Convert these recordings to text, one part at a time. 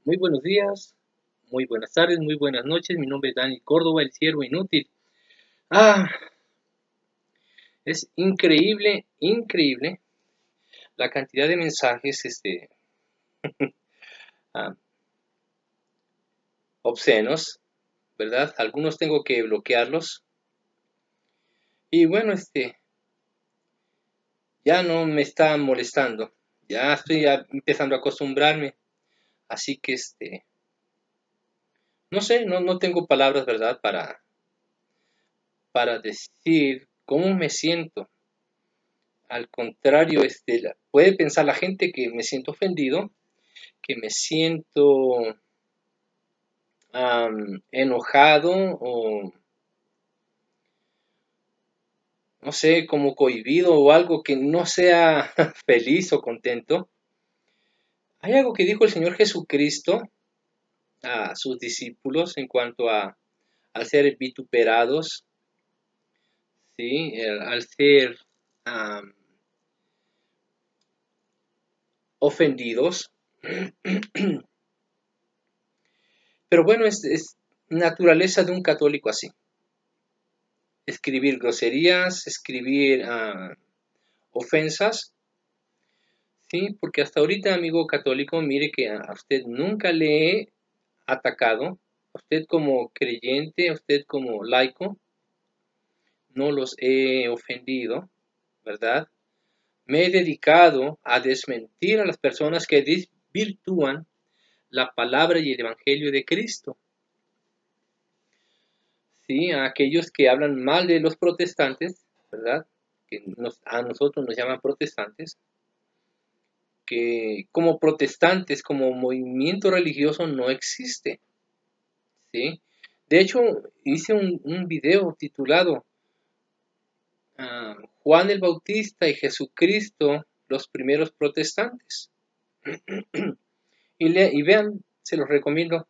Muy buenos días, muy buenas tardes, muy buenas noches. Mi nombre es Dani Córdoba, el siervo inútil. Ah, es increíble la cantidad de mensajes ah, obscenos, ¿verdad? Algunos tengo que bloquearlos. Y bueno, ya no me está molestando. Ya estoy empezando a acostumbrarme. Así que no sé, no tengo palabras, ¿verdad? Para decir cómo me siento. Al contrario, puede pensar la gente que me siento ofendido, que me siento enojado o no sé, como cohibido o algo que no sea feliz o contento. Hay algo que dijo el Señor Jesucristo a sus discípulos en cuanto al ser vituperados, ¿sí? Al ser um, ofendidos. Pero bueno, es naturaleza de un católico así. Escribir groserías, escribir ofensas, sí, porque hasta ahorita, amigo católico, mire que a usted nunca le he atacado, a usted como creyente, a usted como laico, no los he ofendido, ¿verdad? Me he dedicado a desmentir a las personas que desvirtúan la palabra y el evangelio de Cristo, sí, a aquellos que hablan mal de los protestantes, ¿verdad? Que a nosotros nos llaman protestantes, que como protestantes, como movimiento religioso no existe, ¿sí? De hecho, hice un video titulado Juan el Bautista y Jesucristo, los primeros protestantes. Y vean, se los recomiendo,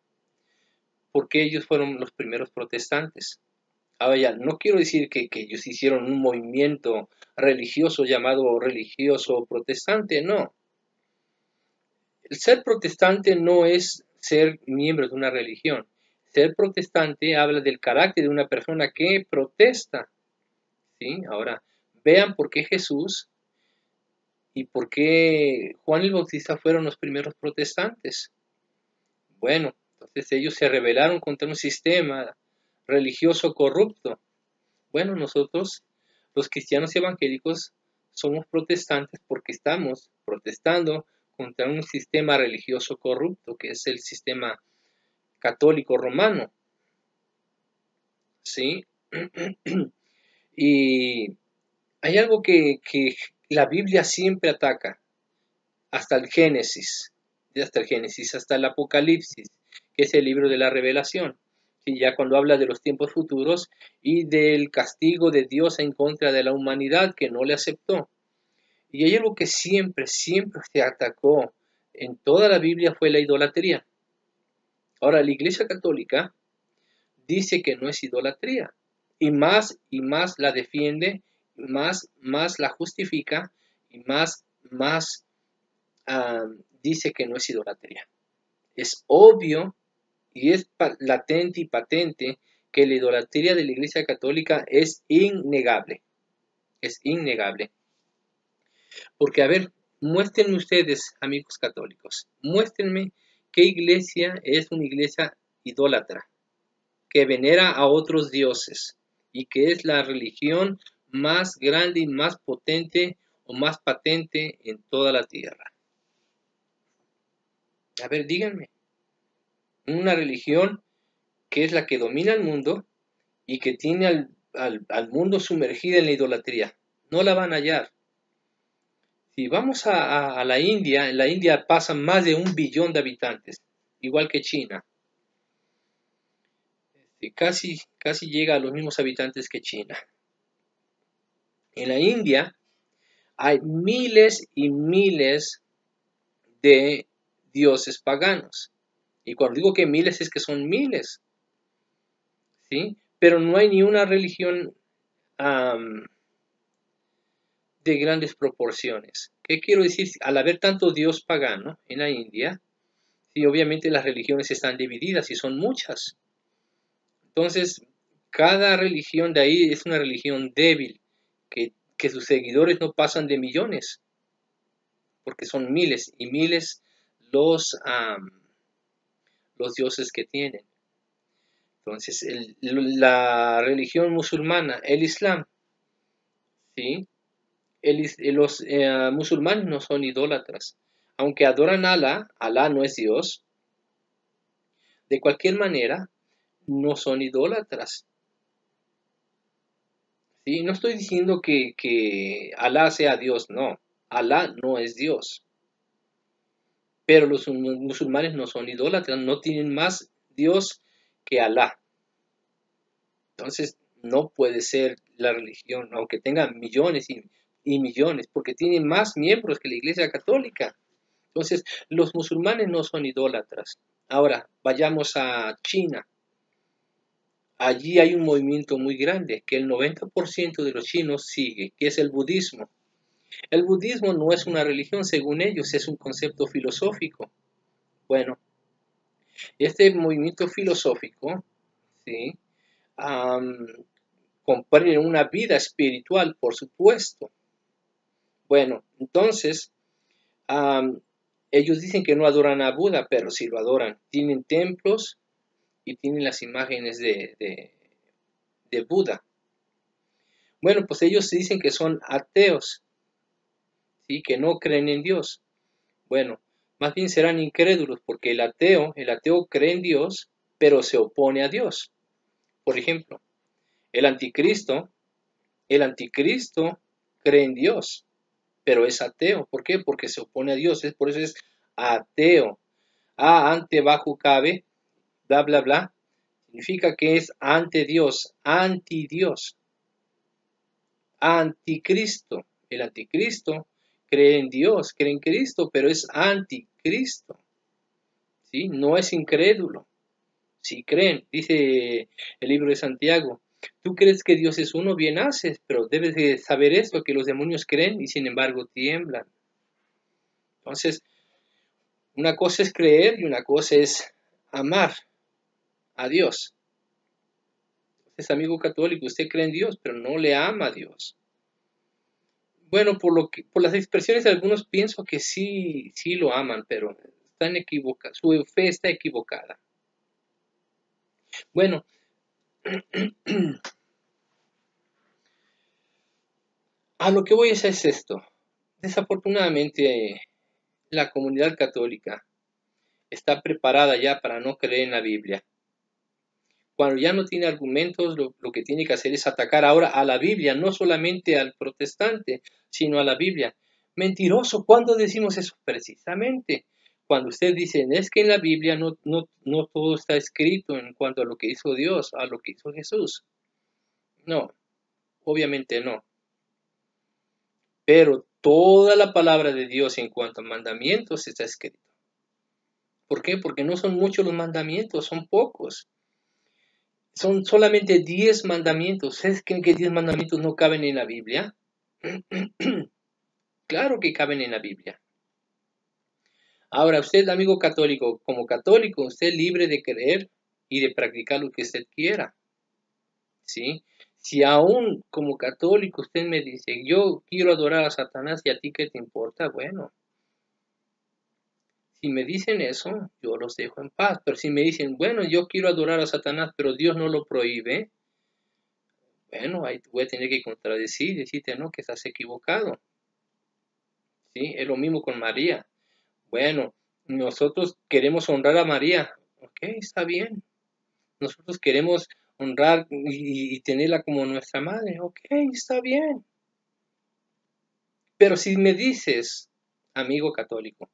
porque ellos fueron los primeros protestantes. Ahora ya, no quiero decir que ellos hicieron un movimiento religioso llamado religioso protestante, no. El ser protestante no es ser miembro de una religión. Ser protestante habla del carácter de una persona que protesta, ¿sí? Ahora, vean por qué Jesús y por qué Juan el Bautista fueron los primeros protestantes. Bueno, entonces ellos se rebelaron contra un sistema religioso corrupto. Bueno, nosotros, los cristianos evangélicos, somos protestantes porque estamos protestando contra un sistema religioso corrupto, que es el sistema católico romano, ¿sí? Y hay algo que la Biblia siempre ataca, hasta el Génesis, hasta el Apocalipsis, que es el libro de la revelación. Y ya cuando habla de los tiempos futuros y del castigo de Dios en contra de la humanidad que no le aceptó. Y hay algo que siempre se atacó en toda la Biblia fue la idolatría. Ahora, la Iglesia Católica dice que no es idolatría. Y más la defiende, más la justifica, y más dice que no es idolatría. Es obvio y es latente y patente que la idolatría de la Iglesia Católica es innegable. Es innegable. Porque, a ver, muéstrenme ustedes, amigos católicos, muéstrenme qué iglesia es una iglesia idólatra, que venera a otros dioses y que es la religión más grande y más potente o más patente en toda la tierra. A ver, díganme, una religión que es la que domina el mundo y que tiene al mundo sumergida en la idolatría. No la van a hallar. Si vamos a la India, en la India pasan más de 1 billón de habitantes, igual que China. Casi llega a los mismos habitantes que China. En la India hay miles y miles de dioses paganos. Y cuando digo que miles es que son miles, ¿sí? Pero no hay ni una religión de grandes proporciones. ¿Qué quiero decir? Al haber tanto dios pagano en la India, Y obviamente las religiones están divididas y son muchas. Entonces, cada religión de ahí es una religión débil, que sus seguidores no pasan de millones, porque son miles y miles los dioses que tienen. Entonces, la religión musulmana, el Islam, ¿sí? Los musulmanes no son idólatras. Aunque adoran a Alá, Alá no es Dios, de cualquier manera, no son idólatras. ¿Sí? No estoy diciendo que Alá sea Dios, no. Alá no es Dios. Pero los musulmanes no son idólatras, no tienen más Dios que Alá. Entonces, no puede ser la religión, aunque tenga millones y millones, porque tiene más miembros que la Iglesia Católica. Entonces, los musulmanes no son idólatras. Ahora, vayamos a China. Allí hay un movimiento muy grande que el 90% de los chinos sigue, que es el budismo. El budismo no es una religión, según ellos, es un concepto filosófico. Bueno, este movimiento filosófico, ¿sí? Comprende una vida espiritual, por supuesto. Bueno, entonces, ellos dicen que no adoran a Buda, pero sí lo adoran. Tienen templos y tienen las imágenes de Buda. Bueno, pues ellos dicen que son ateos, ¿sí? Que no creen en Dios. Bueno, más bien serán incrédulos, porque el ateo cree en Dios, pero se opone a Dios. Por ejemplo, el anticristo cree en Dios, pero es ateo. ¿Por qué? Porque se opone a Dios. Por eso es ateo. Ante, bajo, cabe, bla, bla, bla. Significa que es ante Dios, anti Dios. Anticristo. El anticristo cree en Dios, cree en Cristo, pero es anticristo. ¿Sí? No es incrédulo. Si creen, dice el libro de Santiago, tú crees que Dios es uno, bien haces, pero debes de saber esto, que los demonios creen y sin embargo tiemblan. Entonces, una cosa es creer y una cosa es amar a Dios. Entonces, amigo católico, usted cree en Dios, pero no le ama a Dios. Bueno, por las expresiones de algunos pienso que sí lo aman, pero están equivocados, su fe está equivocada. Bueno, a lo que voy es esto. Desafortunadamente, la comunidad católica está preparada ya para no creer en la Biblia. Cuando ya no tiene argumentos, lo que tiene que hacer es atacar ahora a la Biblia, no solamente al protestante, sino a la Biblia. Mentiroso, ¿cuándo decimos eso? Precisamente cuando usted dice, es que en la Biblia no todo está escrito en cuanto a lo que hizo Dios, a lo que hizo Jesús. No, obviamente no. Pero toda la palabra de Dios en cuanto a mandamientos está escrito. ¿Por qué? Porque no son muchos los mandamientos, son pocos. Son solamente 10 mandamientos. ¿Ustedes creen que 10 mandamientos no caben en la Biblia? Claro que caben en la Biblia. Ahora, usted, amigo católico, como católico, usted es libre de creer y de practicar lo que usted quiera. ¿Sí? Si aún como católico usted me dice, yo quiero adorar a Satanás y a ti qué te importa, bueno. Si me dicen eso, yo los dejo en paz. Pero si me dicen, bueno, yo quiero adorar a Satanás, pero Dios no lo prohíbe, bueno, ahí voy a tener que contradecir y decirte, no, que estás equivocado. ¿Sí? Es lo mismo con María. Bueno, nosotros queremos honrar a María. Ok, está bien. Nosotros queremos honrar y tenerla como nuestra madre. Ok, está bien. Pero si me dices, amigo católico,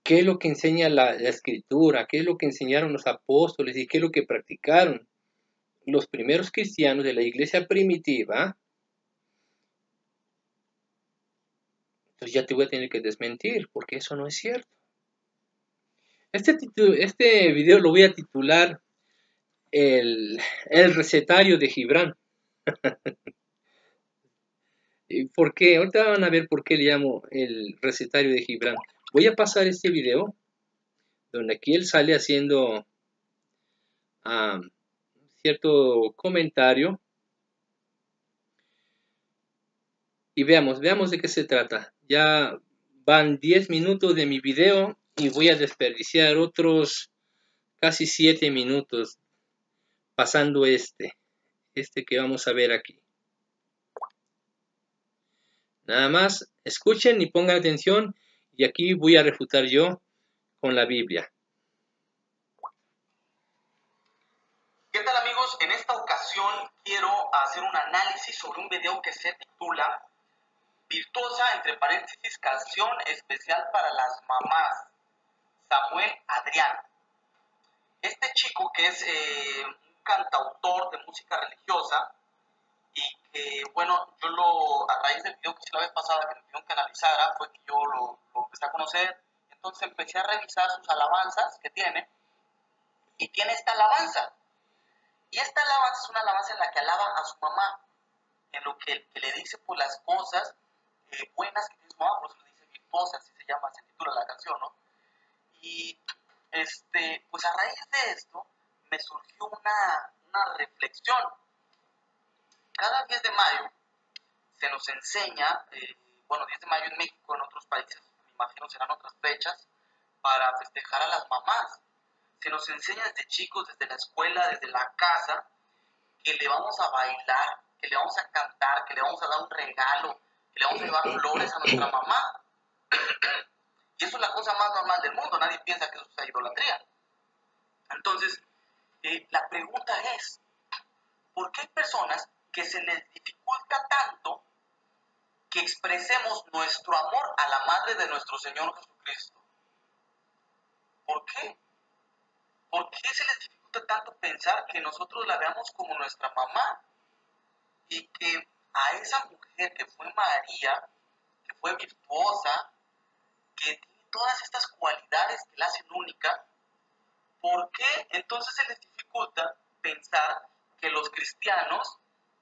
¿qué es lo que enseña la escritura? ¿Qué es lo que enseñaron los apóstoles? ¿Y qué es lo que practicaron los primeros cristianos de la iglesia primitiva? Entonces ya te voy a tener que desmentir, porque eso no es cierto. Este video lo voy a titular el recetario de Gibran. ¿Por qué? Ahorita van a ver por qué le llamo el recetario de Gibran. Voy a pasar este video donde aquí él sale haciendo cierto comentario. Y veamos de qué se trata. Ya van 10 minutos de mi video y voy a desperdiciar otros casi 7 minutos pasando este que vamos a ver aquí. Nada más escuchen y pongan atención, y aquí voy a refutar yo con la Biblia. ¿Qué tal, amigos? En esta ocasión quiero hacer un análisis sobre un video que se titula Virtuosa, entre paréntesis, canción especial para las mamás, Samuel Adrián. Este chico que es un cantautor de música religiosa y que, bueno, a raíz del video que hice la vez pasada que me pidieron que analizara, fue que yo lo empecé a conocer. Entonces empecé a revisar sus alabanzas que tiene, y tiene esta alabanza. Y esta alabanza es una alabanza en la que alaba a su mamá, en lo que le dice por las cosas buenas que tiene su mamá, por eso le dice virtuosa, así se titula la canción, ¿no? Y pues a raíz de esto me surgió una reflexión. Cada 10 de mayo se nos enseña, 10 de mayo en México, en otros países, me imagino serán otras fechas, para festejar a las mamás. Se nos enseña desde chicos, desde la escuela, desde la casa, que le vamos a bailar, que le vamos a cantar, que le vamos a dar un regalo, que le vamos a llevar flores a nuestra mamá. Y eso es la cosa más normal del mundo, nadie piensa que eso sea idolatría. Entonces, la pregunta es, ¿por qué hay personas que se les dificulta tanto que expresemos nuestro amor a la madre de nuestro Señor Jesucristo? ¿Por qué? ¿Por qué se les dificulta tanto pensar que nosotros la veamos como nuestra mamá? Y que a esa mujer que fue María, que fue virtuosa, que tiene todas estas cualidades que la hacen única, ¿por qué entonces se les dificulta pensar que los cristianos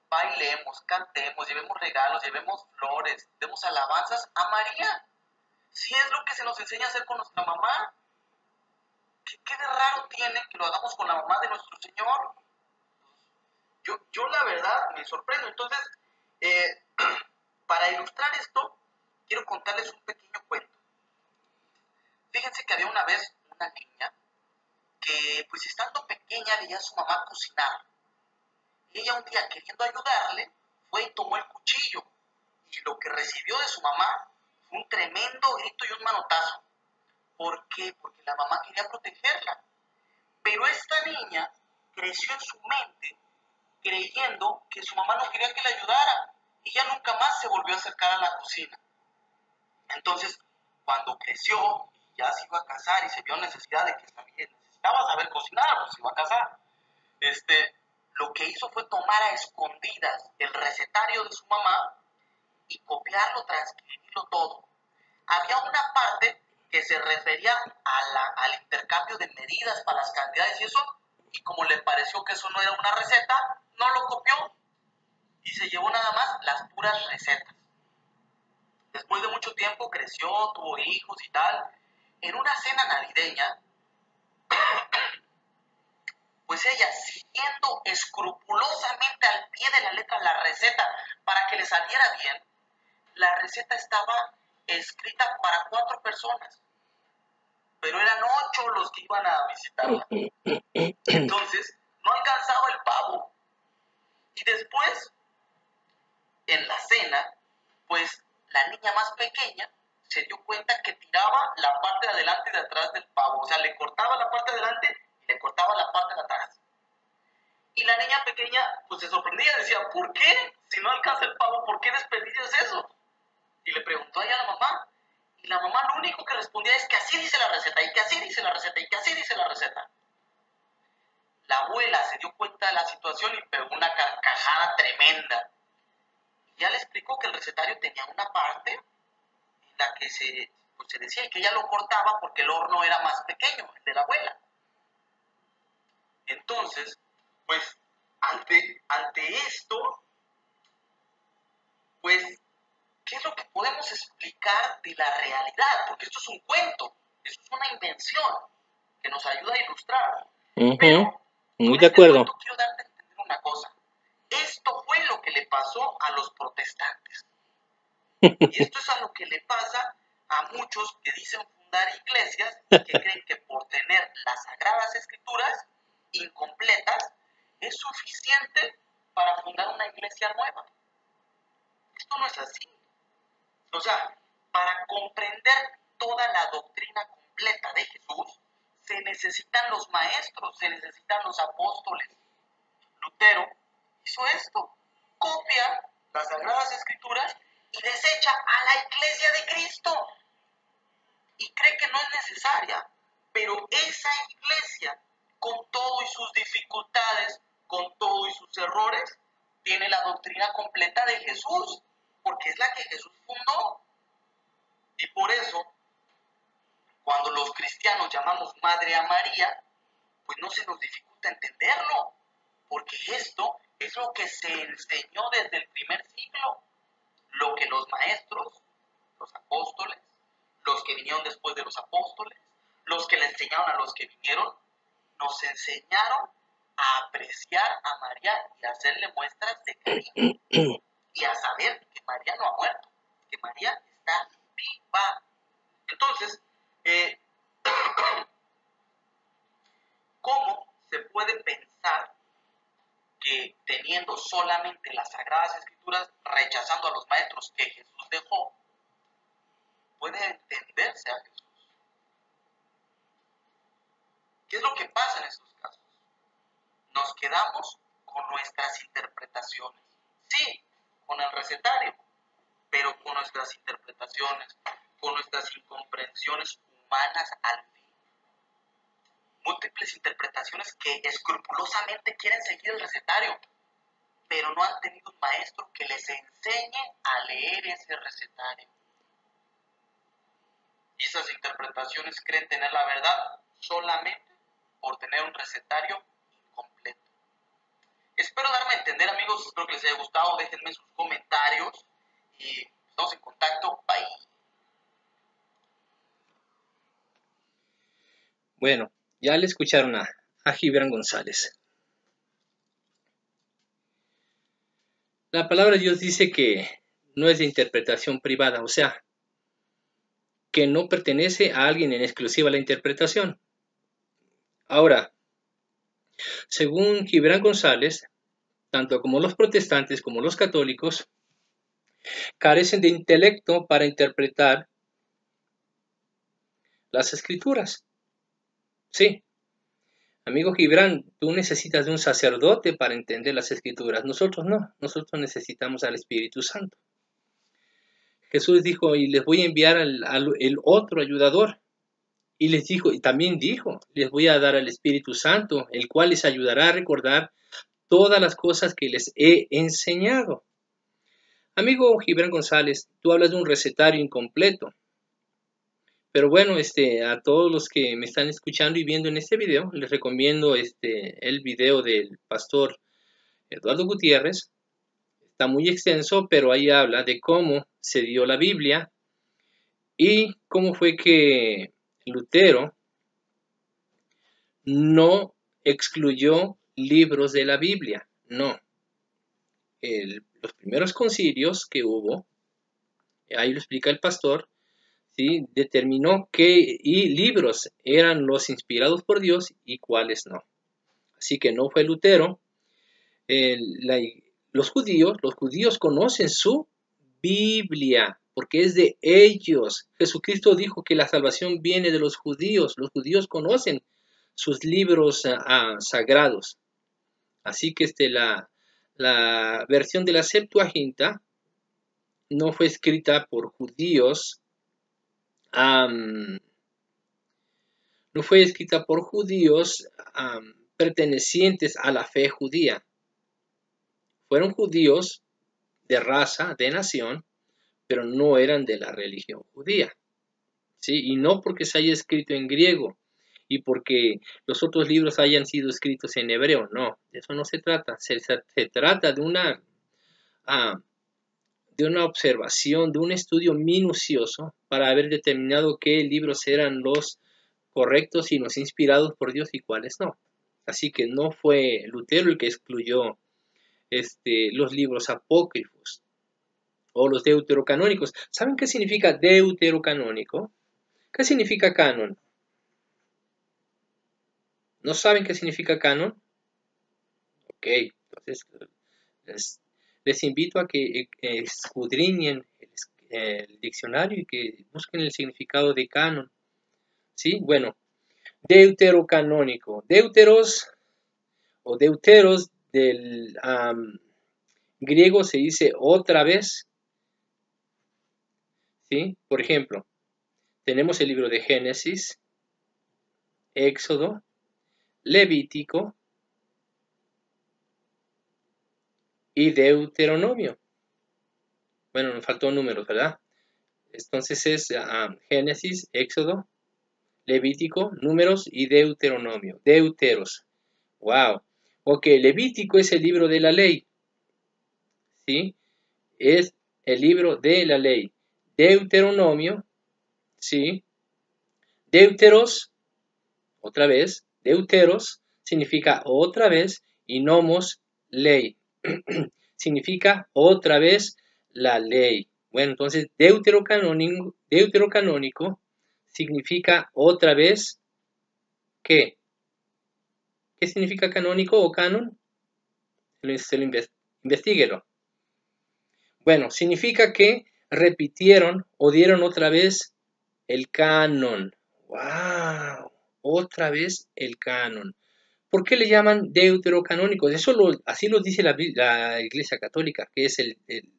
bailemos, cantemos, llevemos regalos, llevemos flores, demos alabanzas a María? Si es lo que se nos enseña a hacer con nuestra mamá, ¿qué de raro tiene que lo hagamos con la mamá de nuestro Señor? Yo la verdad me sorprendo. Entonces, para ilustrar esto, quiero contarles un pequeño cuento. Fíjense que había una vez una niña que, pues estando pequeña, veía a su mamá cocinar. Y ella un día, queriendo ayudarle, fue y tomó el cuchillo. Y lo que recibió de su mamá fue un tremendo grito y un manotazo. ¿Por qué? Porque la mamá quería protegerla. Pero esta niña creció en su mente creyendo que su mamá no quería que la ayudara, y ya nunca más se volvió a acercar a la cocina. Entonces, cuando creció y ya se iba a casar y se vio necesidad de que necesitaba saber cocinar, pues se iba a casar, lo que hizo fue tomar a escondidas el recetario de su mamá y copiarlo, transcribirlo todo. Había una parte que se refería al intercambio de medidas para las cantidades y eso, y como le pareció que eso no era una receta, no lo copió y se llevó nada más las puras recetas. Después de mucho tiempo creció, tuvo hijos y tal. En una cena navideña, pues ella, siguiendo escrupulosamente al pie de la letra la receta para que le saliera bien, la receta estaba escrita para 4 personas, pero eran 8 los que iban a visitarla. Entonces, no alcanzaba el pavo. Y después, en la cena, pues la niña más pequeña se dio cuenta que tiraba la parte de adelante y de atrás del pavo. O sea, le cortaba la parte de adelante y le cortaba la parte de atrás. Y la niña pequeña, pues se sorprendía, decía, ¿por qué? Si no alcanza el pavo, ¿por qué desperdicias eso? Y le preguntó a ella a la mamá. Y la mamá lo único que respondía es que así dice la receta, y que así dice la receta, y que así dice la receta. La abuela se dio cuenta de la situación y pegó una carcajada tremenda. Y ya le explicó que el recetario tenía una parte en la que se decía que ella lo cortaba porque el horno era más pequeño, el de la abuela. Entonces, pues, ante esto, pues, ¿qué es lo que podemos explicar de la realidad? Porque esto es un cuento, esto es una invención. que nos ayuda a ilustrar. Ujú, Pero muy con de este acuerdo. cuento quiero darte a entender una cosa. Esto fue lo que le pasó a los protestantes. Y esto es a lo que le pasa a muchos que dicen fundar iglesias y que creen que por tener las Sagradas Escrituras incompletas es suficiente para fundar una iglesia nueva. Esto no es así. O sea, para comprender toda la doctrina completa de Jesús, se necesitan los maestros, se necesitan los apóstoles. Lutero hizo esto, copia las Sagradas Escrituras y desecha a la Iglesia de Cristo. Y cree que no es necesaria, pero esa iglesia, con todo y sus dificultades, con todo y sus errores, tiene la doctrina completa de Jesús, porque es la que Jesús fundó. Y por eso, cuando los cristianos llamamos Madre a María, pues no se nos dificulta entenderlo, porque esto es lo que se enseñó desde el primer siglo, lo que los maestros, los apóstoles, los que vinieron después de los apóstoles, los que le enseñaron a los que vinieron, nos enseñaron a apreciar a María y a hacerle muestras de cariño y a saber que María no ha muerto, que María está viva. Entonces, ¿cómo se puede pensar que teniendo solamente las Sagradas Escrituras, rechazando a los maestros que Jesús dejó, puede entenderse a Jesús? ¿Qué es lo que pasa en estos casos? Nos quedamos con nuestras interpretaciones. Sí, con el recetario, pero con nuestras interpretaciones, con nuestras incomprensiones humanas al fin. Múltiples interpretaciones que escrupulosamente quieren seguir el recetario, pero no han tenido un maestro que les enseñe a leer ese recetario. Y esas interpretaciones creen tener la verdad solamente por tener un recetario incompleto. Espero darme a entender, amigos. Espero que les haya gustado. Déjenme sus comentarios y estamos en contacto. Bye. Bueno, ya le escucharon a Gibran González. La palabra de Dios dice que no es de interpretación privada, o sea, que no pertenece a alguien en exclusiva la interpretación. Ahora, según Gibran González, tanto como los protestantes como los católicos carecen de intelecto para interpretar las escrituras. Sí, amigo Gibran, tú necesitas de un sacerdote para entender las escrituras. Nosotros no, nosotros necesitamos al Espíritu Santo. Jesús dijo, y les voy a enviar el otro ayudador. Y les dijo, y también dijo, les voy a dar al Espíritu Santo, el cual les ayudará a recordar todas las cosas que les he enseñado. Amigo Gibran González, tú hablas de un recetario incompleto. Pero bueno, a todos los que me están escuchando y viendo en este video, les recomiendo el video del pastor Eduardo Gutiérrez. Está muy extenso, pero ahí habla de cómo se dio la Biblia y cómo fue que Lutero no excluyó libros de la Biblia. No. Los primeros concilios que hubo, ahí lo explica el pastor, ¿sí? Determinó qué libros eran los inspirados por Dios y cuáles no. Así que no fue Lutero. Los judíos conocen su Biblia, porque es de ellos. Jesucristo dijo que la salvación viene de los judíos conocen sus libros sagrados. Así que la versión de la Septuaginta no fue escrita por judíos, pertenecientes a la fe judía. Fueron judíos de raza, de nación, pero no eran de la religión judía. ¿Sí? Y no porque se haya escrito en griego y porque los otros libros hayan sido escritos en hebreo, no, de eso no se trata. Se trata de una observación, de un estudio minucioso para haber determinado qué libros eran los correctos y los inspirados por Dios y cuáles no. Así que no fue Lutero el que excluyó los libros apócrifos o los deuterocanónicos. ¿Saben qué significa deuterocanónico? ¿Qué significa canon? ¿No saben qué significa canon? Ok, entonces les invito a que escudriñen el diccionario y que busquen el significado de canon. ¿Sí? Bueno, deuterocanónico. Deuteros o deuteros del griego se dice otra vez. ¿Sí? Por ejemplo, tenemos el libro de Génesis, Éxodo, Levítico y Deuteronomio. Bueno, nos faltó números, ¿verdad? Entonces es Génesis, Éxodo, Levítico, Números y Deuteronomio. Deuteros. Wow. Ok, Levítico es el libro de la ley. ¿Sí? Es el libro de la ley. Deuteronomio, ¿sí? Deuteros, otra vez, deuteros significa otra vez y nomos, ley. Significa otra vez la ley. Bueno, entonces deuterocanónico significa otra vez ¿qué? ¿Qué significa canónico o canon? Investíguelo. Bueno, significa que repitieron o dieron otra vez el canon. ¡Wow! Otra vez el canon. ¿Por qué le llaman deuterocanónicos? Así lo dice la Iglesia Católica, que es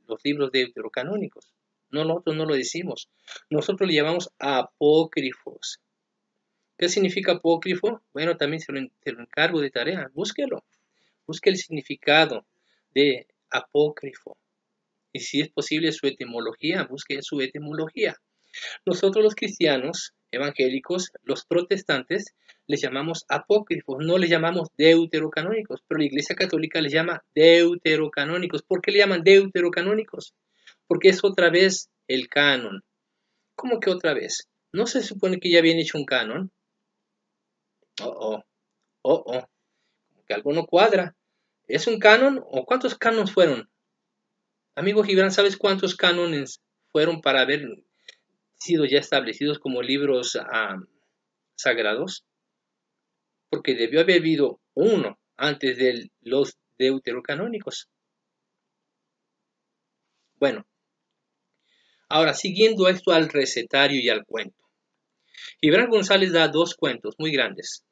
los libros deuterocanónicos. No, nosotros no lo decimos. Nosotros le llamamos apócrifos. ¿Qué significa apócrifo? Bueno, también se lo encargo de tarea. Búsquelo. Busque el significado de apócrifo. Y si es posible su etimología, busque su etimología. Nosotros los cristianos evangélicos, los protestantes, les llamamos apócrifos, no les llamamos deuterocanónicos, pero la Iglesia Católica les llama deuterocanónicos. ¿Por qué le llaman deuterocanónicos? Porque es otra vez el canon. ¿Cómo que otra vez? ¿No se supone que ya habían hecho un canon? Como que algo no cuadra. ¿Es un canon o cuántos cánones fueron? Amigo Gibran, ¿sabes cuántos cánones fueron para haber sido ya establecidos como libros sagrados? Porque debió haber habido uno antes de los deuterocanónicos. Bueno, ahora siguiendo esto al recetario y al cuento. Gibran González da dos cuentos muy grandes.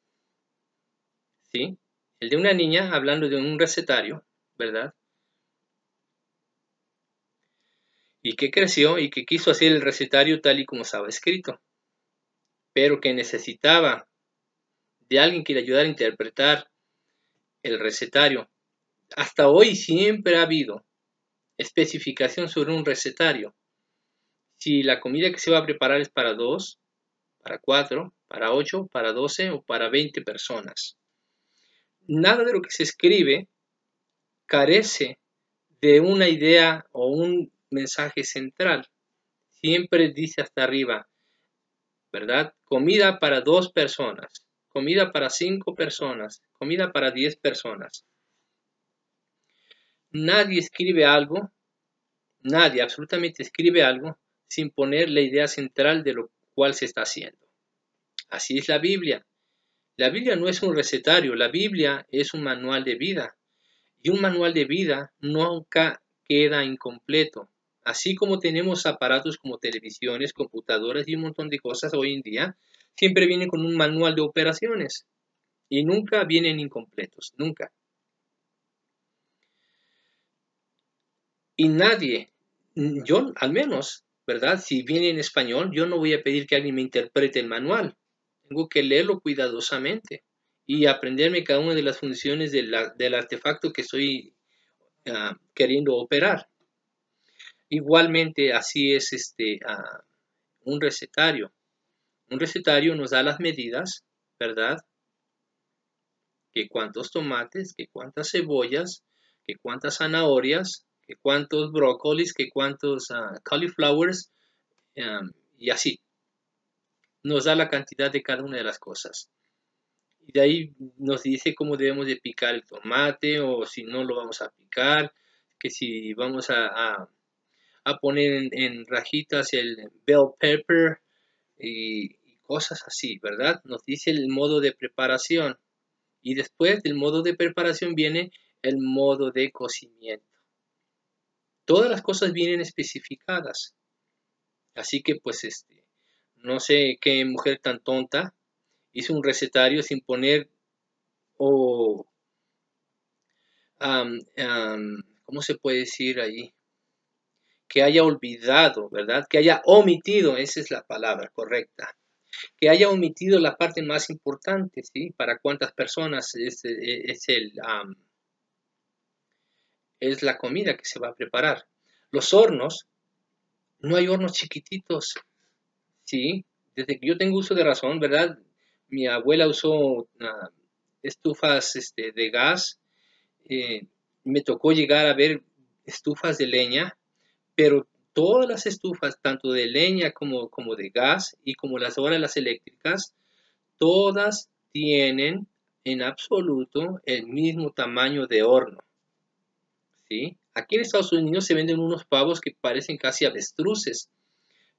¿Sí? El de una niña hablando de un recetario, ¿verdad? Y que creció y que quiso hacer el recetario tal y como estaba escrito, pero que necesitaba de alguien que le ayudara a interpretar el recetario. Hasta hoy siempre ha habido especificación sobre un recetario. Si la comida que se va a preparar es para 2, para 4, para 8, para 12 o para 20 personas. Nada de lo que se escribe carece de una idea o un mensaje central. Siempre dice hasta arriba, ¿verdad? Comida para 2 personas, comida para 5 personas, comida para 10 personas. Nadie escribe algo, nadie absolutamente escribe algo sin poner la idea central de lo cual se está haciendo. Así es la Biblia. La Biblia no es un recetario, la Biblia es un manual de vida. Y un manual de vida nunca queda incompleto. Así como tenemos aparatos como televisiones, computadoras y un montón de cosas hoy en día, siempre vienen con un manual de operaciones. Y nunca vienen incompletos, nunca. Y nadie, yo al menos, ¿verdad? Si viene en español, yo no voy a pedir que alguien me interprete el manual. Tengo que leerlo cuidadosamente y aprenderme cada una de las funciones del artefacto que estoy queriendo operar. Igualmente, así es un recetario. Un recetario nos da las medidas, ¿verdad? Que cuántos tomates, que cuántas cebollas, que cuántas zanahorias, que cuántos brócolis, que cuántos cauliflowers, y así. nos da la cantidad de cada una de las cosas. Y de ahí nos dice cómo debemos de picar el tomate o si no lo vamos a picar, que si vamos a poner en rajitas el bell pepper y cosas así, ¿verdad? Nos dice el modo de preparación y después del modo de preparación viene el modo de cocimiento. Todas las cosas vienen especificadas. Así que pues no sé qué mujer tan tonta hizo un recetario sin poner o ¿cómo se puede decir ahí? Que haya olvidado, ¿verdad? Que haya omitido, esa es la palabra correcta. Que haya omitido la parte más importante, ¿sí? Para cuántas personas es la comida que se va a preparar. Los hornos, no hay hornos chiquititos, ¿sí? Desde que yo tengo uso de razón, ¿verdad? Mi abuela usó estufas de gas. Me tocó llegar a ver estufas de leña, pero todas las estufas, tanto de leña como de gas y como las eléctricas, todas tienen en absoluto el mismo tamaño de horno, ¿sí? Aquí en Estados Unidos se venden unos pavos que parecen casi avestruces,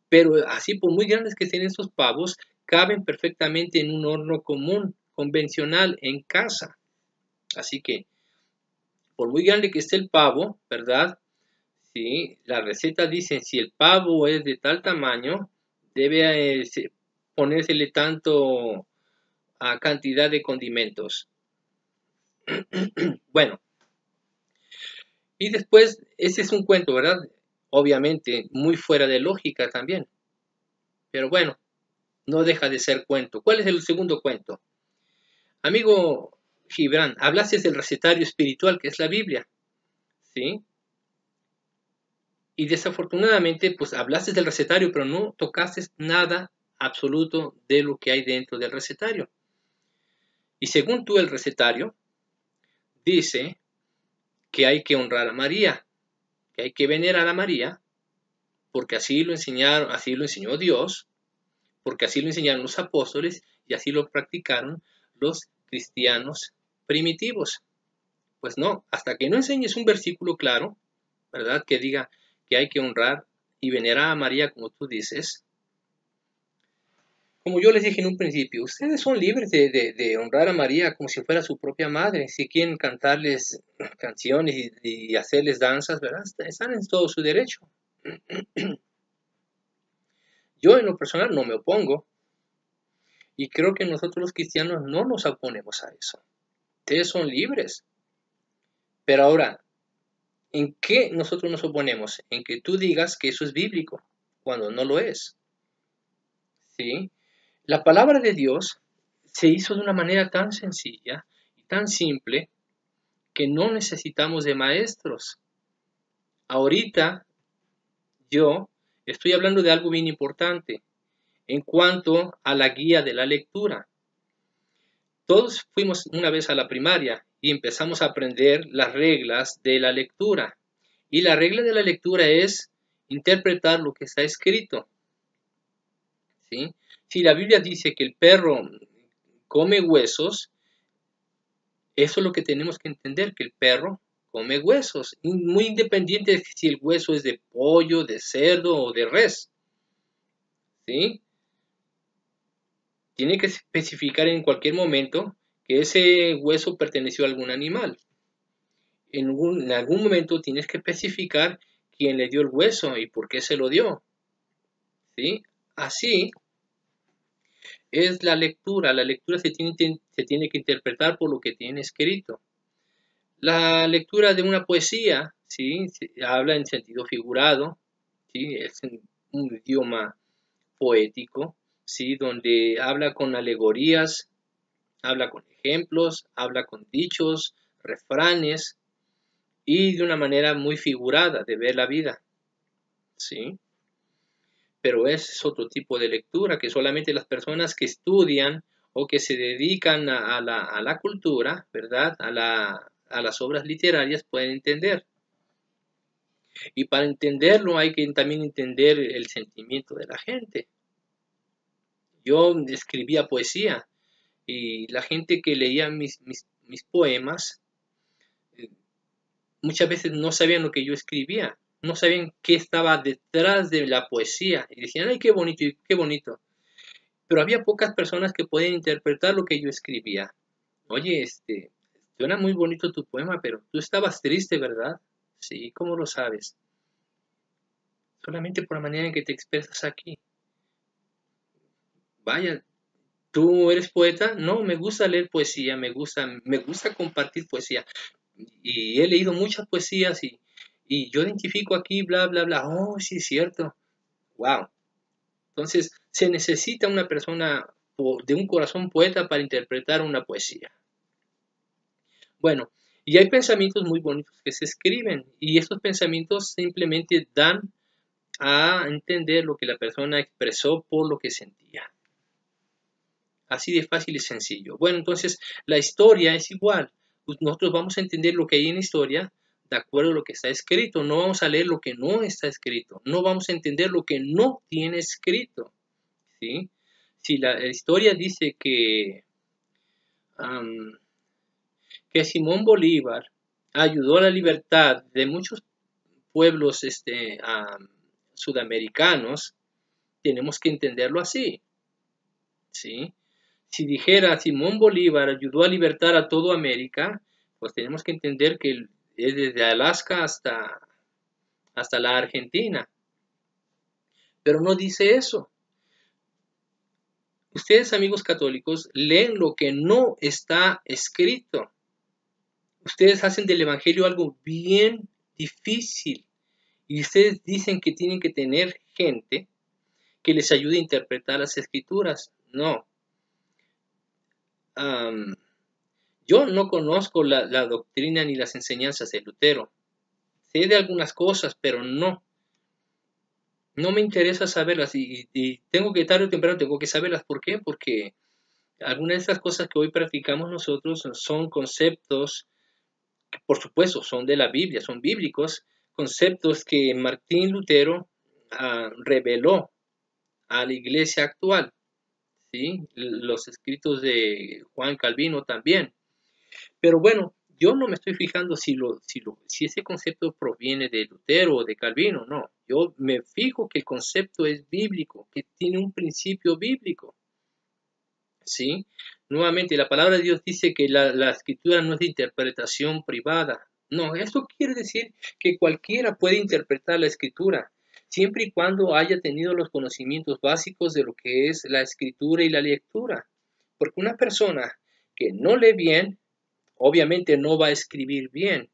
pero así por muy grandes que sean estos pavos, caben perfectamente en un horno común, convencional, en casa. Así que, por muy grande que esté el pavo, ¿verdad? Sí, la receta dice, si el pavo es de tal tamaño, debe ponérsele tanto a cantidad de condimentos. Bueno, y después, ese es un cuento, ¿verdad? Obviamente, muy fuera de lógica también. Pero bueno, no deja de ser cuento. ¿Cuál es el segundo cuento? Amigo Gibran, hablaste del recetario espiritual que es la Biblia, ¿sí? Y desafortunadamente, pues hablaste del recetario, pero no tocaste nada absoluto de lo que hay dentro del recetario. Y según tú, el recetario dice que hay que honrar a María, que hay que venerar a María, porque así lo enseñaron, así lo enseñó Dios, porque así lo enseñaron los apóstoles y así lo practicaron los cristianos primitivos. Pues no, hasta que no enseñes un versículo claro, ¿verdad? Que diga que hay que honrar y venerar a María como tú dices. Como yo les dije en un principio, ustedes son libres de honrar a María como si fuera su propia madre. Si quieren cantarles canciones y hacerles danzas, ¿verdad? Están en todo su derecho. Yo en lo personal no me opongo y creo que nosotros los cristianos no nos oponemos a eso. Ustedes son libres. Pero ahora, ¿en qué nosotros nos oponemos? En que tú digas que eso es bíblico, cuando no lo es. ¿Sí? La palabra de Dios se hizo de una manera tan sencilla y tan simple que no necesitamos de maestros. Ahorita yo estoy hablando de algo bien importante en cuanto a la guía de la lectura. Todos fuimos una vez a la primaria y empezamos a aprender las reglas de la lectura. Y la regla de la lectura es interpretar lo que está escrito. ¿Sí? Si la Biblia dice que el perro come huesos, eso es lo que tenemos que entender, que el perro come huesos, muy independiente de si el hueso es de pollo, de cerdo o de res. ¿Sí? Tiene que especificar en cualquier momento que ese hueso perteneció a algún animal. En algún momento tienes que especificar quién le dio el hueso y por qué se lo dio. ¿Sí? Así es la lectura. La lectura se tiene que interpretar por lo que tiene escrito. La lectura de una poesía, ¿sí? Habla en sentido figurado, ¿sí? Es un idioma poético, ¿sí? Donde habla con alegorías, habla con ejemplos, habla con dichos, refranes y de una manera muy figurada de ver la vida, ¿sí? Pero es otro tipo de lectura que solamente las personas que estudian o que se dedican a la cultura, ¿verdad? A las obras literarias pueden entender. Y para entenderlo hay que también entender el sentimiento de la gente. Yo escribía poesía y la gente que leía mis poemas muchas veces no sabían lo que yo escribía, no sabían qué estaba detrás de la poesía y decían, ay, qué bonito, qué bonito. Pero había pocas personas que podían interpretar lo que yo escribía. Oye, suena muy bonito tu poema, pero tú estabas triste, ¿verdad? Sí, ¿cómo lo sabes? Solamente por la manera en que te expresas aquí. Vaya, ¿tú eres poeta? No, me gusta leer poesía, me gusta compartir poesía. Y he leído muchas poesías y yo identifico aquí, bla, bla, bla. Oh, sí, es cierto. Wow. Entonces, se necesita una persona de un corazón poeta para interpretar una poesía. Bueno, y hay pensamientos muy bonitos que se escriben y estos pensamientos simplemente dan a entender lo que la persona expresó por lo que sentía. Así de fácil y sencillo. Bueno, entonces la historia es igual. Pues nosotros vamos a entender lo que hay en la historia de acuerdo a lo que está escrito. No vamos a leer lo que no está escrito. No vamos a entender lo que no tiene escrito. ¿Sí? Si la historia dice que Simón Bolívar ayudó a la libertad de muchos pueblos sudamericanos, tenemos que entenderlo así. ¿Sí? Si dijera Simón Bolívar ayudó a libertar a toda América, pues tenemos que entender que es desde Alaska hasta la Argentina. Pero no dice eso. Ustedes, amigos católicos, leen lo que no está escrito. Ustedes hacen del Evangelio algo bien difícil. Y ustedes dicen que tienen que tener gente que les ayude a interpretar las escrituras. No. Yo no conozco la doctrina ni las enseñanzas de Lutero. Sé de algunas cosas, pero no me interesa saberlas y tengo que tarde o temprano tengo que saberlas. ¿Por qué? Porque algunas de estas cosas que hoy practicamos nosotros son conceptos que por supuesto son de la Biblia, son bíblicos, conceptos que Martín Lutero reveló a la iglesia actual, ¿sí? Los escritos de Juan Calvino también. Pero bueno, yo no me estoy fijando si ese concepto proviene de Lutero o de Calvino, no. Yo me fijo que el concepto es bíblico, que tiene un principio bíblico. ¿Sí? Nuevamente, la palabra de Dios dice que la escritura no es de interpretación privada. No, esto quiere decir que cualquiera puede interpretar la escritura, siempre y cuando haya tenido los conocimientos básicos de lo que es la escritura y la lectura. Porque una persona que no lee bien, obviamente no va a escribir bien.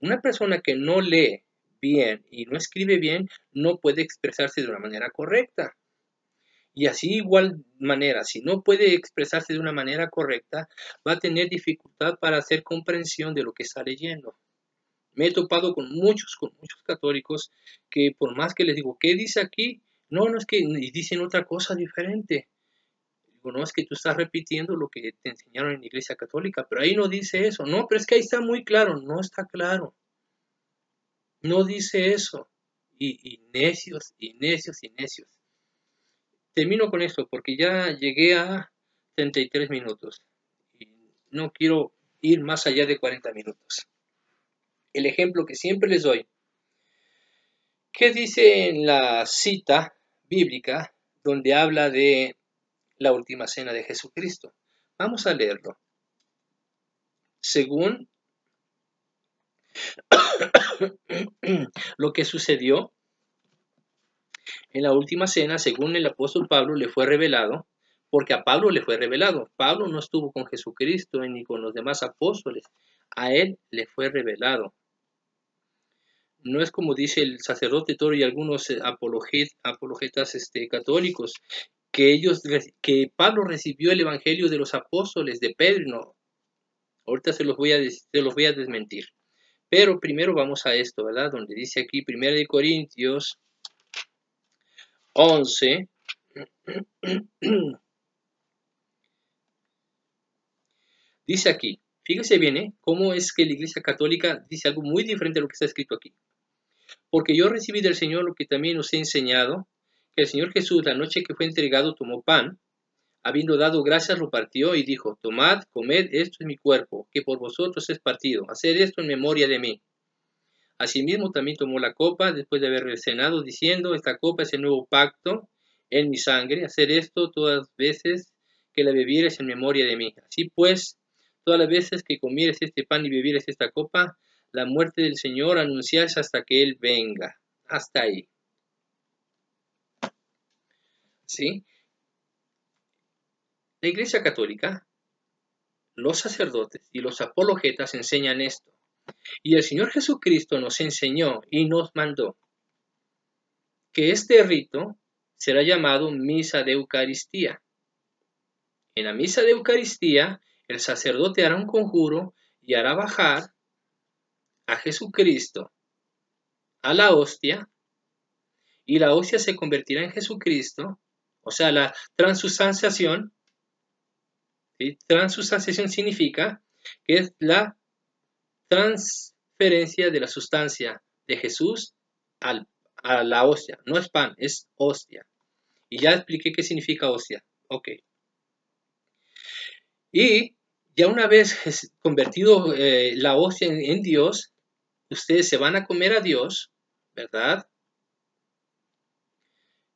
Una persona que no lee bien y no escribe bien no puede expresarse de una manera correcta. Y así igual manera, si no puede expresarse de una manera correcta, va a tener dificultad para hacer comprensión de lo que está leyendo. Me he topado con muchos católicos que por más que les digo, ¿qué dice aquí? No, es que dicen otra cosa diferente. Digo, no, es que tú estás repitiendo lo que te enseñaron en la iglesia católica, pero ahí no dice eso. No, pero es que ahí está muy claro. No está claro. No dice eso. Y necios, y necios, y necios. Termino con esto porque ya llegué a 33 minutos y no quiero ir más allá de 40 minutos. El ejemplo que siempre les doy. ¿Qué dice en la cita bíblica donde habla de la última cena de Jesucristo? Vamos a leerlo. Según lo que sucedió en la última cena, según el apóstol Pablo le fue revelado, porque a Pablo le fue revelado. Pablo no estuvo con Jesucristo ni con los demás apóstoles. A él le fue revelado. No es como dice el sacerdote Toro y algunos apologetas católicos, que Pablo recibió el evangelio de los apóstoles de Pedro. No, ahorita se los voy a desmentir. Pero primero vamos a esto, ¿verdad? Donde dice aquí 1 Corintios 11. Dice aquí, fíjese bien, cómo es que la Iglesia Católica dice algo muy diferente a lo que está escrito aquí. Porque yo recibí del Señor lo que también os he enseñado, que el Señor Jesús, la noche que fue entregado, tomó pan, Habiendo dado gracias, lo partió y dijo, tomad, comed, esto es mi cuerpo, que por vosotros es partido. Haced esto en memoria de mí. Asimismo también tomó la copa después de haber cenado, diciendo, esta copa es el nuevo pacto en mi sangre. Hacer esto todas las veces que la bebieres en memoria de mí. Así pues, todas las veces que comieres este pan y bebieres esta copa, la muerte del Señor anunciáis hasta que Él venga. Hasta ahí. ¿Sí? La Iglesia Católica, los sacerdotes y los apologetas enseñan esto. Y el Señor Jesucristo nos enseñó y nos mandó que este rito será llamado misa de Eucaristía. En la misa de Eucaristía, el sacerdote hará un conjuro y hará bajar a Jesucristo a la hostia, y la hostia se convertirá en Jesucristo, o sea, la transustanciación. ¿Sí? Transustanciación significa que es la transferencia de la sustancia de Jesús a la hostia. No es pan, es hostia. Y ya expliqué qué significa hostia. Ok. Y ya una vez convertido la hostia en Dios, ustedes se van a comer a Dios, ¿verdad?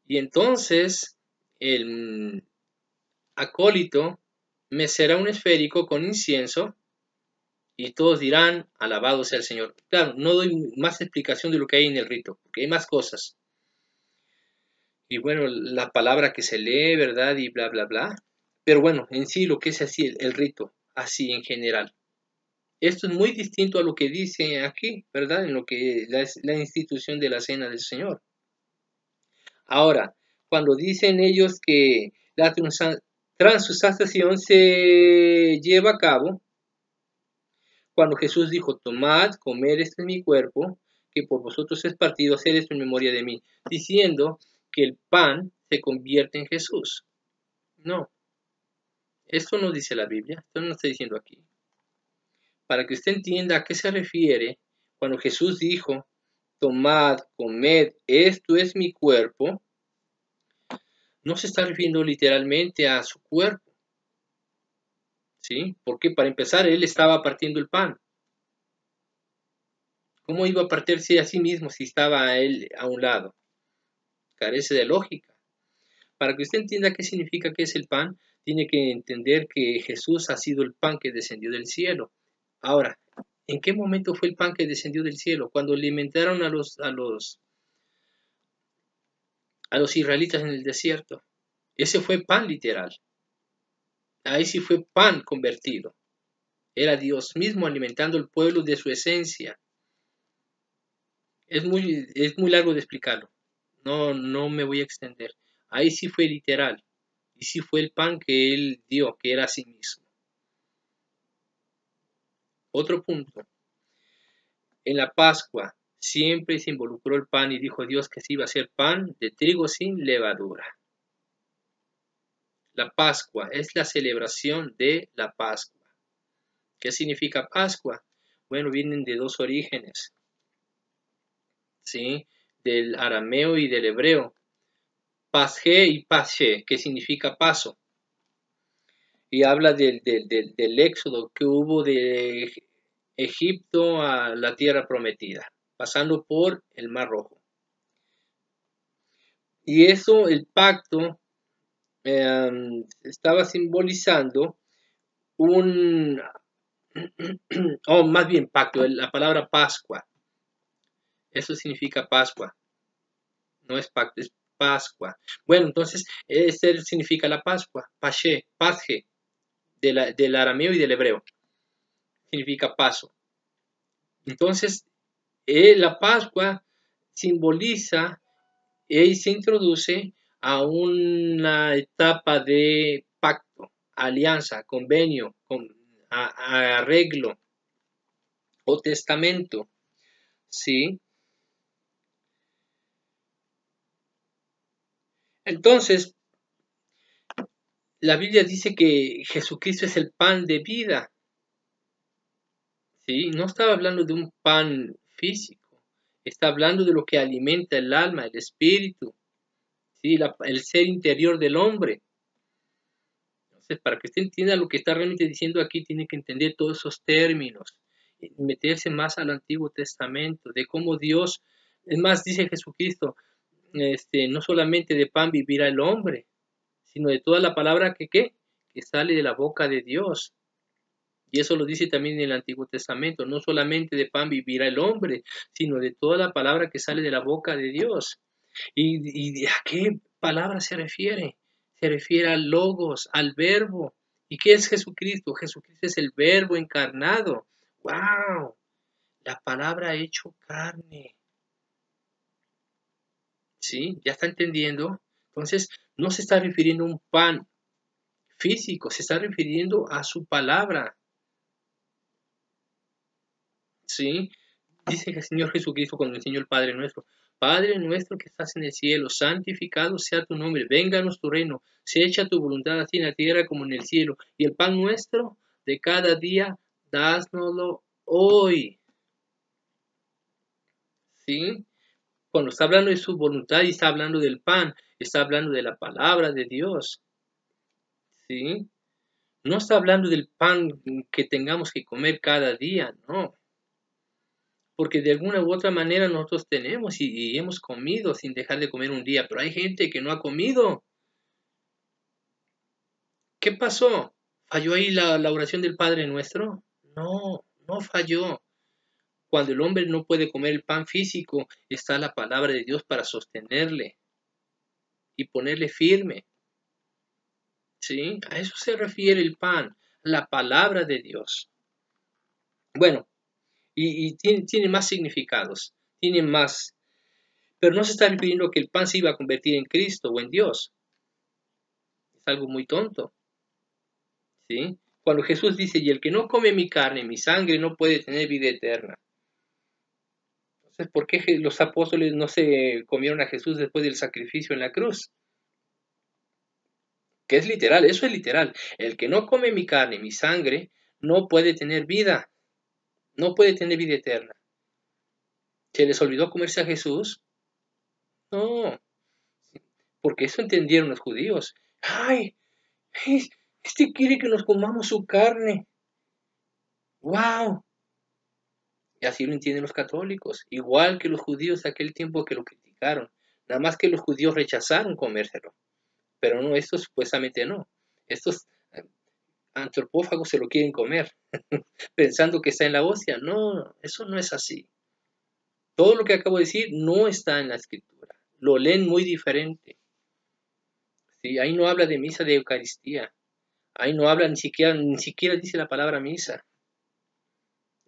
Y entonces el acólito mecerá un esférico con incienso y todos dirán, alabado sea el Señor. Claro, no doy más explicación de lo que hay en el rito, porque hay más cosas. Y bueno, la palabra que se lee, ¿verdad? Y bla, bla, bla. Pero bueno, en sí lo que es así el rito, así en general. Esto es muy distinto a lo que dice aquí, ¿verdad? En lo que la institución de la cena del Señor. Ahora, cuando dicen ellos que la transustanciación se lleva a cabo, cuando Jesús dijo, tomad, comed, este es mi cuerpo, que por vosotros es partido, hacer esto en memoria de mí, diciendo que el pan se convierte en Jesús. No, esto no dice la Biblia, esto no está diciendo aquí. Para que usted entienda a qué se refiere cuando Jesús dijo, tomad, comed, esto es mi cuerpo, no se está refiriendo literalmente a su cuerpo, ¿sí? Porque para empezar, él estaba partiendo el pan. ¿Cómo iba a partirse a sí mismo si estaba él a un lado? Carece de lógica. Para que usted entienda qué significa que es el pan, tiene que entender que Jesús ha sido el pan que descendió del cielo. Ahora, ¿en qué momento fue el pan que descendió del cielo? Cuando alimentaron a los israelitas en el desierto. Ese fue pan literal. Ahí sí fue pan convertido. Era Dios mismo alimentando al pueblo de su esencia. Es muy largo de explicarlo. No me voy a extender. Ahí sí fue literal. Y sí fue el pan que él dio, que era a sí mismo. Otro punto. En la Pascua siempre se involucró el pan y dijo Dios que se iba a hacer pan de trigo sin levadura. La Pascua es la celebración de la Pascua. ¿Qué significa Pascua? Bueno, vienen de dos orígenes, ¿sí? Del arameo y del hebreo. Pasje y pashe, que significa paso. Y habla del éxodo que hubo de Egipto a la tierra prometida, pasando por el Mar Rojo. Y eso, el pacto, estaba simbolizando más bien pacto, la palabra Pascua. Eso significa Pascua. No es pacto, es Pascua. Bueno, entonces, este significa la Pascua, Pashe, Pasje, del arameo y del hebreo. Significa paso. Entonces, la Pascua simboliza y se introduce a una etapa de pacto, alianza, convenio, arreglo o testamento, ¿sí? Entonces, la Biblia dice que Jesucristo es el pan de vida, ¿sí? No estaba hablando de un pan físico, está hablando de lo que alimenta el alma, el espíritu, ¿sí? El ser interior del hombre. Entonces, para que usted entienda lo que está realmente diciendo aquí, tiene que entender todos esos términos, y meterse más al Antiguo Testamento, de cómo Dios, es más, dice Jesucristo, no solamente de pan vivirá el hombre, sino de toda la palabra que sale de la boca de Dios. Y eso lo dice también en el Antiguo Testamento, no solamente de pan vivirá el hombre, sino de toda la palabra que sale de la boca de Dios. ¿Y a qué palabra se refiere? Se refiere al logos, al verbo. ¿Y qué es Jesucristo? Jesucristo es el verbo encarnado. ¡Wow! La palabra hecho carne. ¿Sí? ¿Ya está entendiendo? Entonces, no se está refiriendo a un pan físico, se está refiriendo a su palabra. ¿Sí? Dice el Señor Jesucristo cuando enseñó el Padre nuestro. Padre nuestro que estás en el cielo, santificado sea tu nombre, vénganos tu reino, se hecha tu voluntad así en la tierra como en el cielo. Y el pan nuestro de cada día, dásnoslo hoy. ¿Sí? Cuando está hablando de su voluntad y está hablando del pan, está hablando de la palabra de Dios. ¿Sí? No está hablando del pan que tengamos que comer cada día, no. Porque de alguna u otra manera nosotros tenemos y hemos comido sin dejar de comer un día, pero hay gente que no ha comido. ¿Qué pasó? ¿Falló ahí la oración del Padre Nuestro? No, no falló. Cuando el hombre no puede comer el pan físico, está la palabra de Dios para sostenerle y ponerle firme. ¿Sí? A eso se refiere el pan, la palabra de Dios. Bueno, y tiene más significados, tiene más, pero no se está refiriendo a que el pan se iba a convertir en Cristo o en Dios. Es algo muy tonto. ¿Sí? Cuando Jesús dice, y el que no come mi carne, mi sangre, no puede tener vida eterna. Entonces, ¿por qué los apóstoles no se comieron a Jesús después del sacrificio en la cruz? Que es literal, eso es literal. El que no come mi carne, mi sangre, no puede tener vida, no puede tener vida eterna. ¿Se les olvidó comerse a Jesús? No, porque eso entendieron los judíos. ¡Ay! Este quiere que nos comamos su carne. ¡Wow! Y así lo entienden los católicos, igual que los judíos de aquel tiempo que lo criticaron. Nada más que los judíos rechazaron comérselo, pero no, estos supuestamente no. Estos antropófagos se lo quieren comer, pensando que está en la hostia. No, eso no es así. Todo lo que acabo de decir no está en la escritura. Lo leen muy diferente. ¿Sí? Ahí no habla de misa de Eucaristía. Ahí no habla ni siquiera dice la palabra misa.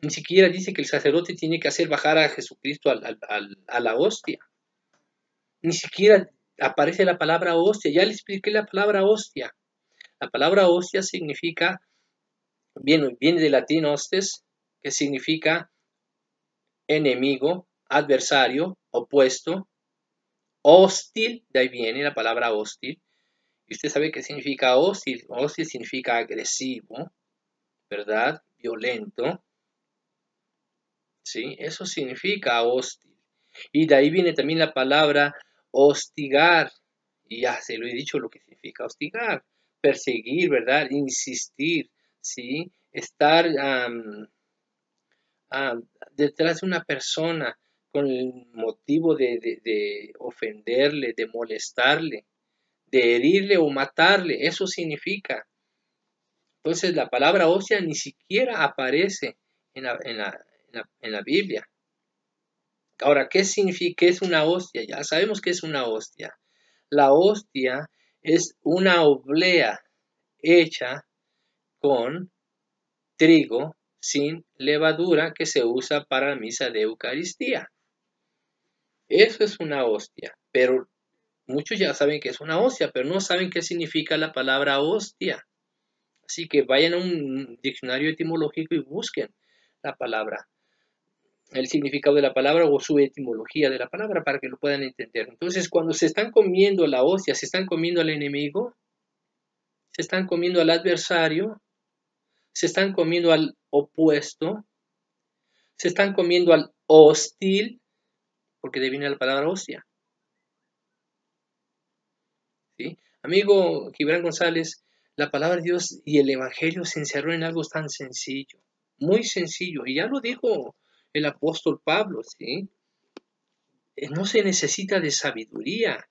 Ni siquiera dice que el sacerdote tiene que hacer bajar a Jesucristo a la hostia. Ni siquiera aparece la palabra hostia. Ya le expliqué la palabra hostia. La palabra hostia significa, viene del latín hostes, que significa enemigo, adversario, opuesto, hostil, de ahí viene la palabra hostil. Y usted sabe qué significa hostil. Hostil significa agresivo, ¿verdad? Violento. ¿Sí? Eso significa hostil. Y de ahí viene también la palabra hostigar. Y ya se lo he dicho lo que significa hostigar. Perseguir, ¿verdad? Insistir, ¿sí? Estar detrás de una persona con el motivo de ofenderle, de molestarle, de herirle o matarle. Eso significa. Entonces la palabra hostia ni siquiera aparece en la Biblia. Ahora, ¿qué significa? ¿Qué es una hostia? Ya sabemos qué es una hostia. La hostia es una oblea hecha con trigo sin levadura que se usa para la misa de Eucaristía. Eso es una hostia, pero muchos ya saben que es una hostia, pero no saben qué significa la palabra hostia. Así que vayan a un diccionario etimológico y busquen la palabra, el significado de la palabra o su etimología de la palabra para que lo puedan entender. Entonces, cuando se están comiendo la hostia, se están comiendo al enemigo, se están comiendo al adversario, se están comiendo al opuesto, se están comiendo al hostil, porque de ahí viene la palabra hostia. ¿Sí? Amigo Gibran González, La palabra de Dios y el Evangelio se encerró en algo tan sencillo, muy sencillo. Y ya lo dijo el apóstol Pablo, ¿sí? No se necesita de sabiduría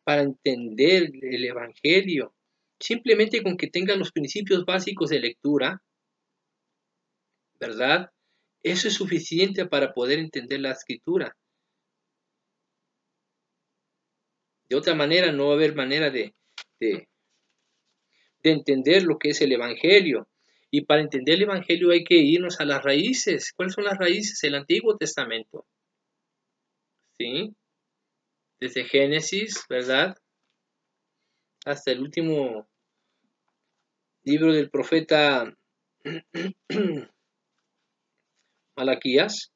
para entender el Evangelio. Simplemente con que tenga los principios básicos de lectura, ¿verdad? Eso es suficiente para poder entender la escritura. De otra manera, no va a haber manera de entender lo que es el Evangelio. Y para entender el Evangelio hay que irnos a las raíces. ¿Cuáles son las raíces? El Antiguo Testamento. ¿Sí? Desde Génesis, ¿verdad? Hasta el último libro del profeta Malaquías.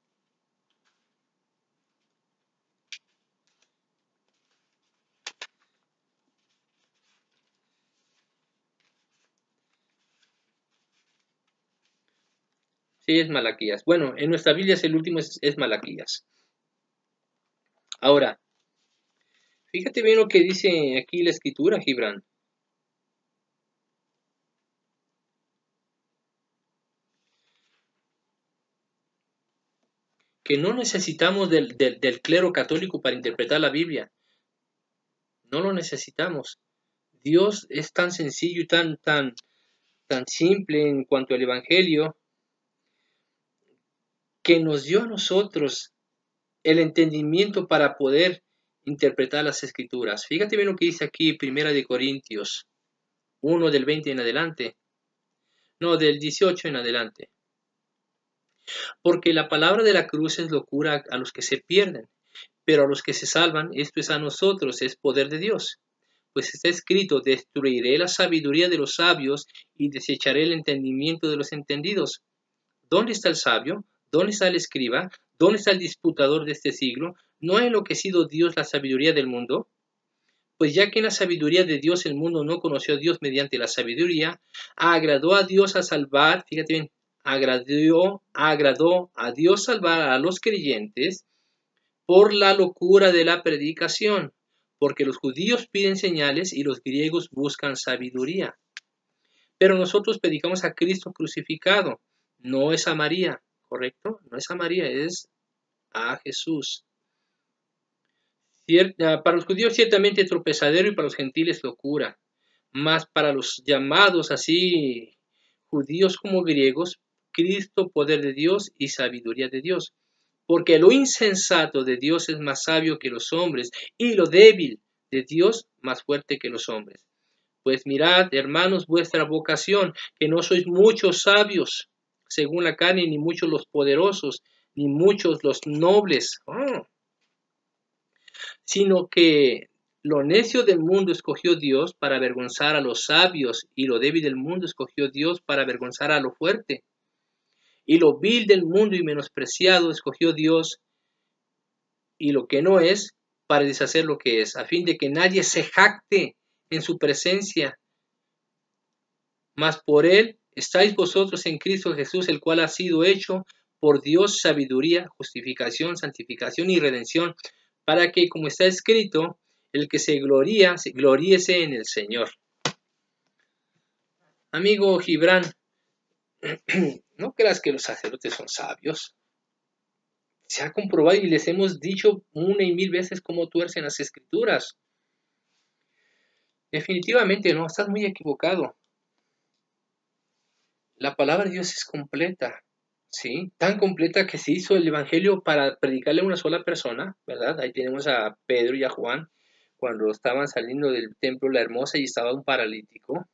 Sí, es Malaquías. Bueno, en nuestra Biblia el último es Malaquías. Ahora, fíjate bien lo que dice aquí la escritura, Gibran. Que no necesitamos del clero católico para interpretar la Biblia. No lo necesitamos. Dios es tan sencillo y tan simple en cuanto al Evangelio, que nos dio a nosotros el entendimiento para poder interpretar las Escrituras. Fíjate bien lo que dice aquí, Primera de Corintios 1 del 20 en adelante. No, del 18 en adelante. Porque la palabra de la cruz es locura a los que se pierden, pero a los que se salvan, esto es a nosotros, es poder de Dios. Pues está escrito, destruiré la sabiduría de los sabios y desecharé el entendimiento de los entendidos. ¿Dónde está el sabio? ¿Dónde está el escriba? ¿Dónde está el disputador de este siglo? ¿No ha enloquecido Dios la sabiduría del mundo? Pues ya que en la sabiduría de Dios el mundo no conoció a Dios mediante la sabiduría, agradó a Dios a salvar, fíjate bien, agradó a Dios salvar a los creyentes por la locura de la predicación, porque los judíos piden señales y los griegos buscan sabiduría. Pero nosotros predicamos a Cristo crucificado, no es a María, ¿correcto? No es a María, es a Jesús. Para los judíos ciertamente tropezadero y para los gentiles locura, mas para los llamados así judíos como griegos, Cristo poder de Dios y sabiduría de Dios. Porque lo insensato de Dios es más sabio que los hombres, y lo débil de Dios más fuerte que los hombres. Pues mirad, hermanos, vuestra vocación, que no sois muchos sabios, según la carne, ni muchos los poderosos, ni muchos los nobles, sino que lo necio del mundo escogió Dios para avergonzar a los sabios, y lo débil del mundo escogió Dios para avergonzar a lo fuerte. Y lo vil del mundo y menospreciado escogió Dios, y lo que no es, para deshacer lo que es, a fin de que nadie se jacte en su presencia. Mas por él estáis vosotros en Cristo Jesús, el cual ha sido hecho por Dios sabiduría, justificación, santificación y redención, para que, como está escrito, el que se gloríese en el Señor. Amigo Gibran, no creas que los sacerdotes son sabios. Se ha comprobado y les hemos dicho una y mil veces cómo tuercen las escrituras. Definitivamente no, estás muy equivocado. La palabra de Dios es completa, ¿sí? Tan completa que se hizo el Evangelio para predicarle a una sola persona, ¿verdad? Ahí tenemos a Pedro y a Juan cuando estaban saliendo del templo La Hermosa y estaba un paralítico.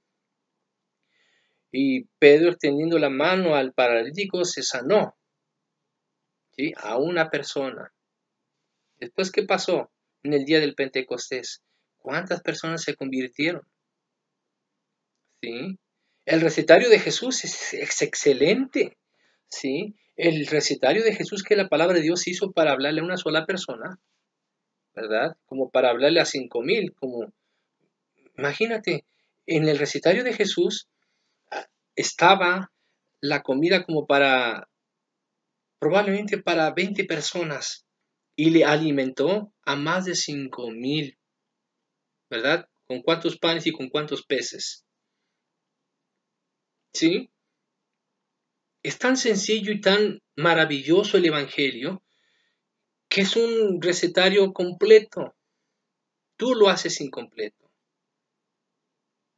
Y Pedro, extendiendo la mano al paralítico, se sanó, ¿sí? A una persona. Después, ¿qué pasó en el día del Pentecostés? ¿Cuántas personas se convirtieron? ¿Sí? El recetario de Jesús es excelente, ¿sí? El recetario de Jesús que la palabra de Dios hizo para hablarle a una sola persona, ¿verdad? Como para hablarle a 5,000, como, imagínate, en el recetario de Jesús estaba la comida como para, probablemente para 20 personas, y le alimentó a más de 5,000, ¿verdad? ¿Con cuántos panes y con cuántos peces? ¿Sí? Es tan sencillo y tan maravilloso el Evangelio que es un recetario completo. Tú lo haces incompleto.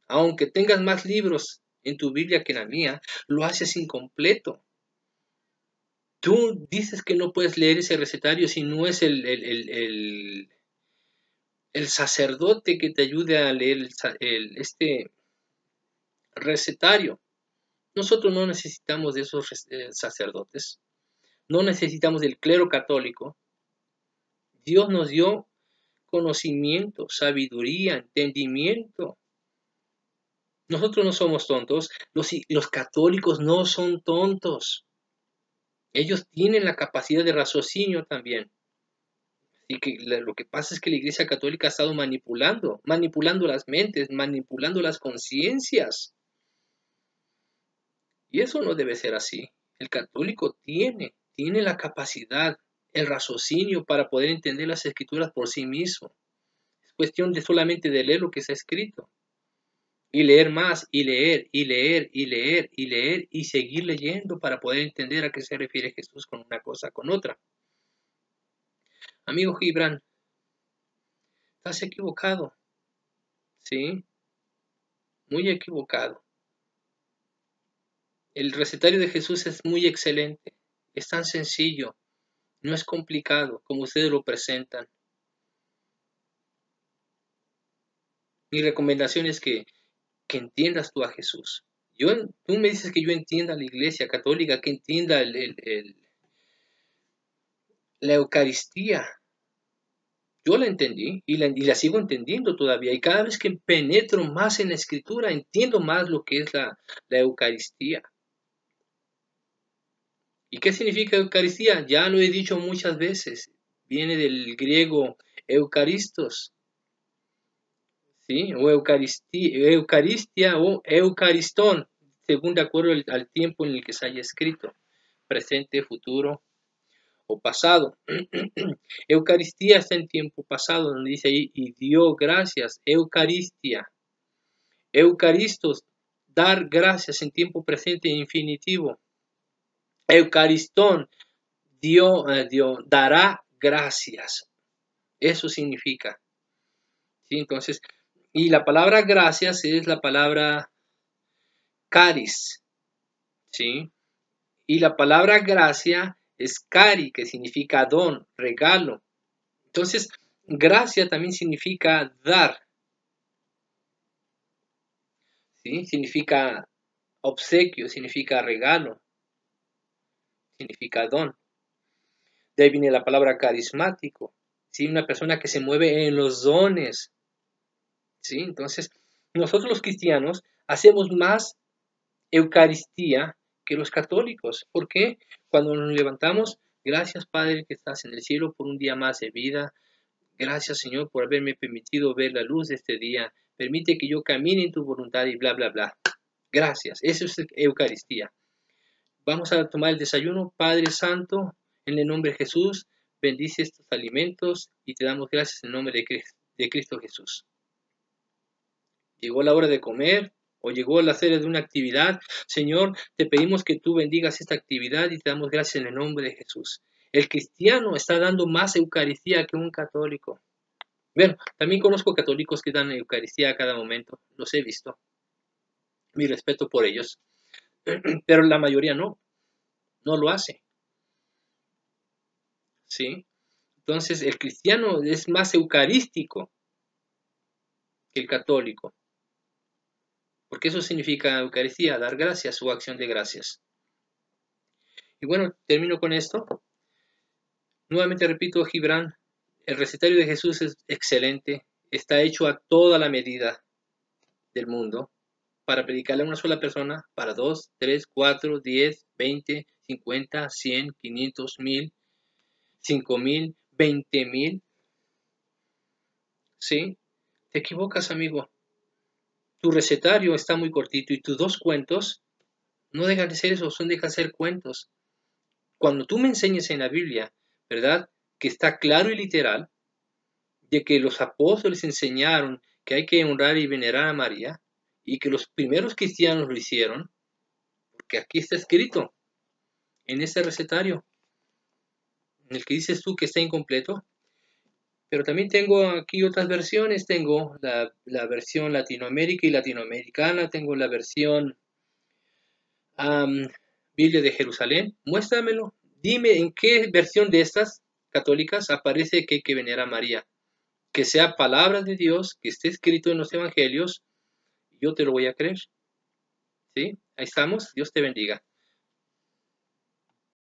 Aunque tengas más libros en tu Biblia que en la mía, lo haces incompleto. Tú dices que no puedes leer ese recetario si no es el sacerdote que te ayude a leer este recetario. Nosotros no necesitamos de esos sacerdotes. No necesitamos del clero católico. Dios nos dio conocimiento, sabiduría, entendimiento. Nosotros no somos tontos. Los católicos no son tontos. Ellos tienen la capacidad de raciocinio también. Y que lo que pasa es que la Iglesia Católica ha estado manipulando las mentes, manipulando las conciencias. Y eso no debe ser así. El católico tiene la capacidad, el raciocinio para poder entender las escrituras por sí mismo. Es cuestión de solamente de leer lo que está escrito. Y leer más, y leer, y leer, y leer, y leer, y seguir leyendo para poder entender a qué se refiere Jesús con una cosa, con otra. Amigo Gibran, estás equivocado. ¿Sí? Muy equivocado. El recetario de Jesús es muy excelente. Es tan sencillo. No es complicado como ustedes lo presentan. Mi recomendación es que entiendas tú a Jesús. Tú me dices que yo entienda la Iglesia Católica, que entienda la Eucaristía. Yo la entendí y la sigo entendiendo todavía. Y cada vez que penetro más en la Escritura, entiendo más lo que es la Eucaristía. ¿Y qué significa Eucaristía? Ya lo he dicho muchas veces. Viene del griego Eucaristos, ¿sí? O Eucaristia o Eucaristón, según de acuerdo al tiempo en el que se haya escrito, presente, futuro o pasado. Eucaristía está en tiempo pasado, donde dice ahí, y dio gracias, Eucaristia. Eucaristos, dar gracias en tiempo presente e infinitivo. Eucaristón, dará gracias. Eso significa. ¿Sí? Entonces, y la palabra gracias es la palabra caris. ¿Sí? Y la palabra gracia es cari, que significa don, regalo. Entonces, gracia también significa dar. ¿Sí? Significa obsequio, significa regalo, significa don. De ahí viene la palabra carismático. ¿Sí? Una persona que se mueve en los dones. ¿Sí? Entonces, nosotros los cristianos hacemos más Eucaristía que los católicos. ¿Por qué? Cuando nos levantamos, gracias Padre que estás en el cielo por un día más de vida. Gracias Señor por haberme permitido ver la luz de este día. Permite que yo camine en tu voluntad y bla, bla, bla. Gracias. Eso es Eucaristía. Vamos a tomar el desayuno. Padre Santo, en el nombre de Jesús, bendice estos alimentos y te damos gracias en el nombre de Cristo Jesús. Llegó la hora de comer o llegó la hora de una actividad. Señor, te pedimos que tú bendigas esta actividad y te damos gracias en el nombre de Jesús. El cristiano está dando más Eucaristía que un católico. Bueno, también conozco católicos que dan Eucaristía a cada momento. Los he visto. Mi respeto por ellos. Pero la mayoría no lo hace. ¿Sí? Entonces, el cristiano es más eucarístico que el católico. Porque eso significa Eucaristía, dar gracias o acción de gracias. Y bueno, termino con esto. Nuevamente repito, Gibran, el recetario de Jesús es excelente. Está hecho a toda la medida del mundo para predicarle a una sola persona, para 2, 3, 4, 10, 20, 50, 100, 500, 1000, 5000, 20,000. ¿Sí? Te equivocas, amigo. Tu recetario está muy cortito y tus 2 cuentos no dejan de ser eso, dejan de ser cuentos. Cuando tú me enseñes en la Biblia, ¿verdad? Que está claro y literal, de que los apóstoles enseñaron que hay que honrar y venerar a María, y que los primeros cristianos lo hicieron, que aquí está escrito, en ese recetario, en el que dices tú que está incompleto. Pero también tengo aquí otras versiones, tengo la versión Latinoamérica y latinoamericana, tengo la versión Biblia de Jerusalén. Muéstramelo, dime en qué versión de estas católicas aparece que hay que venerar a María. Que sea palabra de Dios, que esté escrito en los evangelios, yo te lo voy a creer. ¿Sí? Ahí estamos, Dios te bendiga.